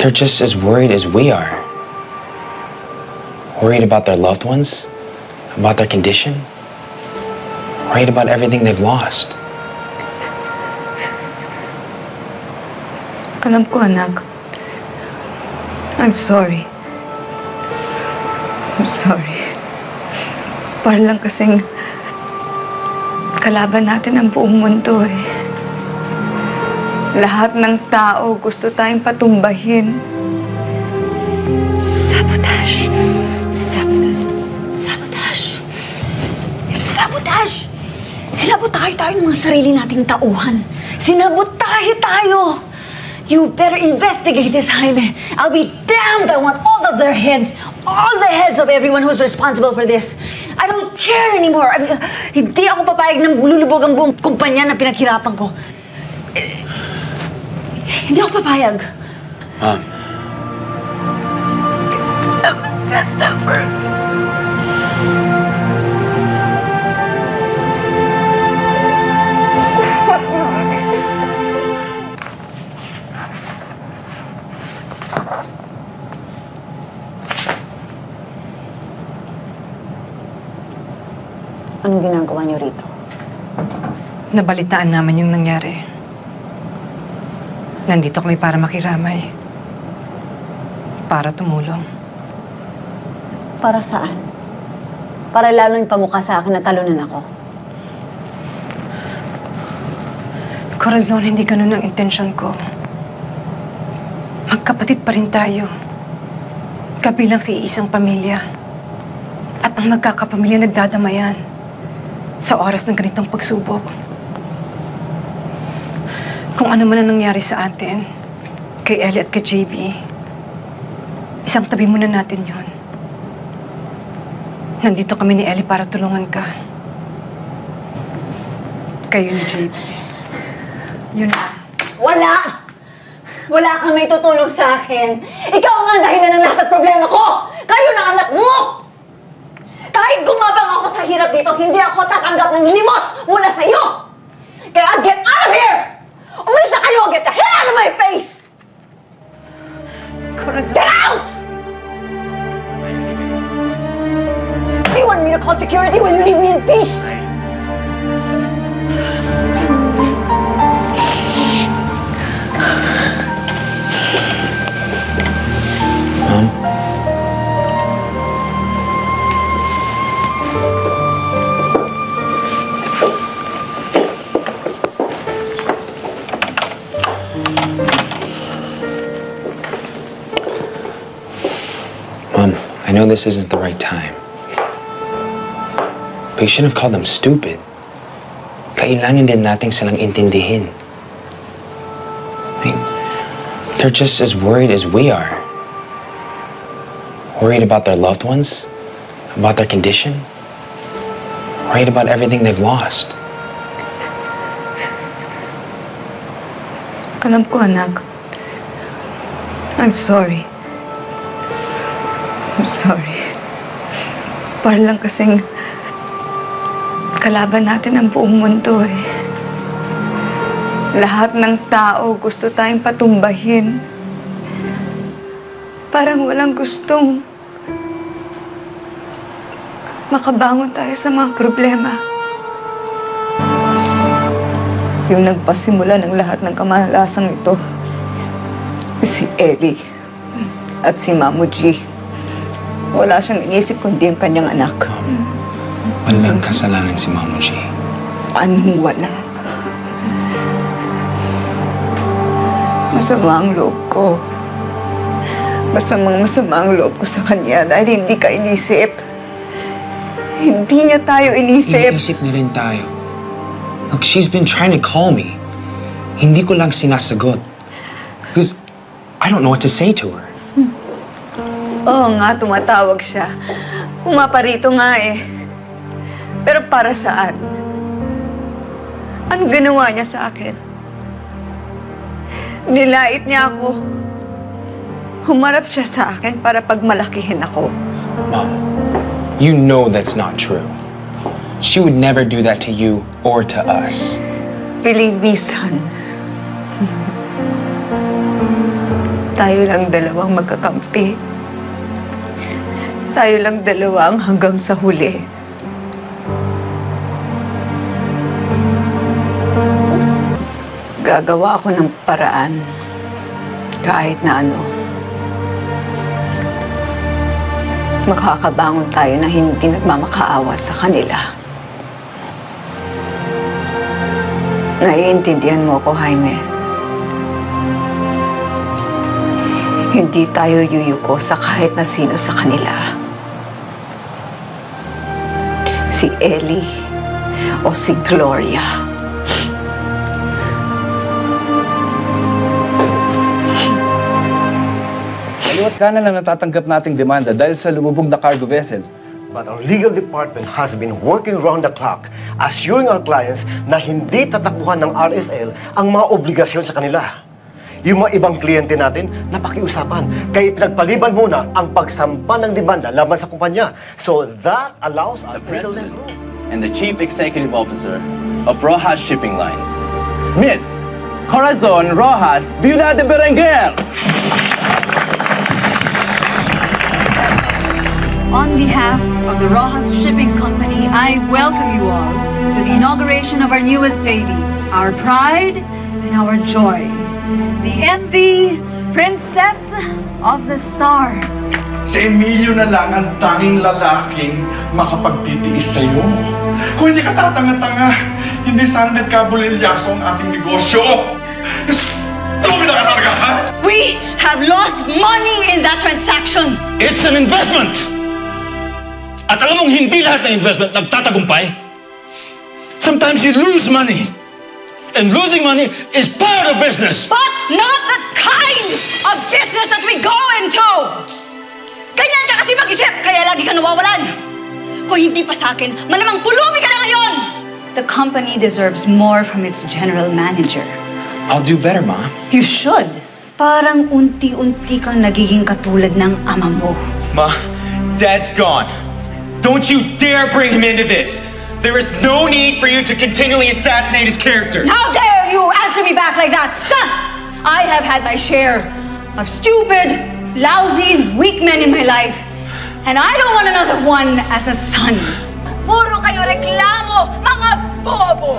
They're just as worried as we are. Worried about their loved ones, about their condition, worried about everything they've lost. Alam ko, anak. I'm sorry. I'm sorry. Para lang kasing kalaban natin ang buong mundo eh. Lahat ng tao gusto tayong patumbahin. Sabotage! Sabotage! Sabotage! Sabotage! Sinabotahe tayo ng mga sarili nating tauhan. Sinabotahe tayo! You better investigate this, Jaime. I'll be damned! I want all of their heads. All the heads of everyone who's responsible for this. I don't care anymore. I mean, hindi ako papayag na lulubog ang buong kumpanya na pinaghirapan ko. Hindi ako papayag. Mom. I'm a best ever. Anong ginagawa niyo rito? Nabalitaan naman yung nangyari. Nandito kami para makiramay. Para tumulong. Para saan? Para lalong pamukha sa akin na talunan ako. Corazon, hindi ganun ang intensyon ko. Magkapatid pa rin tayo. Kabilang sa isang pamilya. At ang magkakapamilya nagdadamayan sa oras ng ganitong pagsubok. Kung ano man ang nangyari sa atin, kay Ellie at kay JB, isang tabi muna natin yon. Nandito kami ni Ellie para tulungan ka. Kayo ni JB. Yun lang. Wala! Wala kang may tutulong sa akin. Ikaw nga ang dahilan ng lahat ng problema ko! Kayo ng anak mo! Kahit gumabang ako sa hirap dito, hindi ako tatanggap ng limos mula sa iyo! Kaya get out of here! Umalis na kayo! Get the hell out of my face! Corazon. Get out! Do you want me to call security? Will you leave me in peace? Mom? Mom, I know this isn't the right time. But you shouldn't have called them stupid. Kailangan din nating silang intindihin. I mean, they're just as worried as we are. Worried about their loved ones, about their condition, worried about everything they've lost. Alam ko, anak. I'm sorry. I'm sorry. Para lang kasing kalaban natin ang buong mundo eh. Lahat ng tao gusto tayong patumbahin. Parang walang gustong makabangon tayo sa mga problema. Yung nagpasimula ng lahat ng kamalasang ito, si Ellie at si Mamu G. Wala siyang inisip kundi ang kanyang anak. Walang kasalanan si Mamu G. Anong wala? Masama ang loob ko. Masama ang loob ko sa kanya dahil hindi ka inisip. Hindi niya tayo inisip. Inisip na rin tayo. Look, she's been trying to call me. Hindi ko lang sinasagot. Because I don't know what to say to her. Oo nga, tumatawag siya. Pumaparito nga eh. Pero para saan? Ano ginawa niya sa akin? Nilait niya ako. Humarap siya sa akin para pagmalakihin ako. Mom, you know that's not true. She would never do that to you or to us. Believe me, son. Tayo lang dalawang magkakampi. Tayo lang dalawang hanggang sa huli. Gagawa ako ng paraan kahit na ano. Makakabangon tayo na hindi nagmamakaawa sa kanila. Naiintindihan mo ko, Jaime. Hindi tayo yuyuko sa kahit na sino sa kanila. Si Ellie o si Gloria. Kaliwat kanan lang natatanggap nating demanda dahil sa lumubog na cargo vessel. But our legal department has been working round the clock, assuring our clients na hindi tatakbuhan ng RSL ang mga obligasyon sa kanila. Yung mga ibang kliyente natin, napakiusapan. Kaya pinagpaliban muna ang pagsampa ng demanda laban sa kumpanya. So that allows us The President and the Chief Executive Officer of Rojas Shipping Lines, Miss Corazon Rojas Viuda de Berenguer. On behalf of the Rojas Shipping Company, I welcome you all to the inauguration of our newest baby, our pride and our joy, the MV Princess of the Stars. Si Emilio na lang ang tanging lalaking makapagtitiis sa'yo. Kung hindi ka tatanga-tanga, hindi sana nagkabulilyaso ang ating negosyo. Stupid ka talaga, ha? We have lost money in that transaction. It's an investment! At alam mong hindi lahat ng investment nagtatagumpay. Sometimes you lose money. And losing money is part of business. But not the kind of business that we go into! Ganyan ka kasi mag-isip, kaya lagi ka nawawalan. Kung hindi pa sa akin, malamang pulubi ka na ngayon! The company deserves more from its general manager. I'll do better, Ma. You should. Parang unti-unti kang nagiging katulad ng ama mo. Ma, Dad's gone. Don't you dare bring him into this. There is no need for you to continually assassinate his character. How dare you answer me back like that, son? I have had my share of stupid, lousy, weak men in my life. And I don't want another one as a son. Puro kayo reklamo, mga bobo!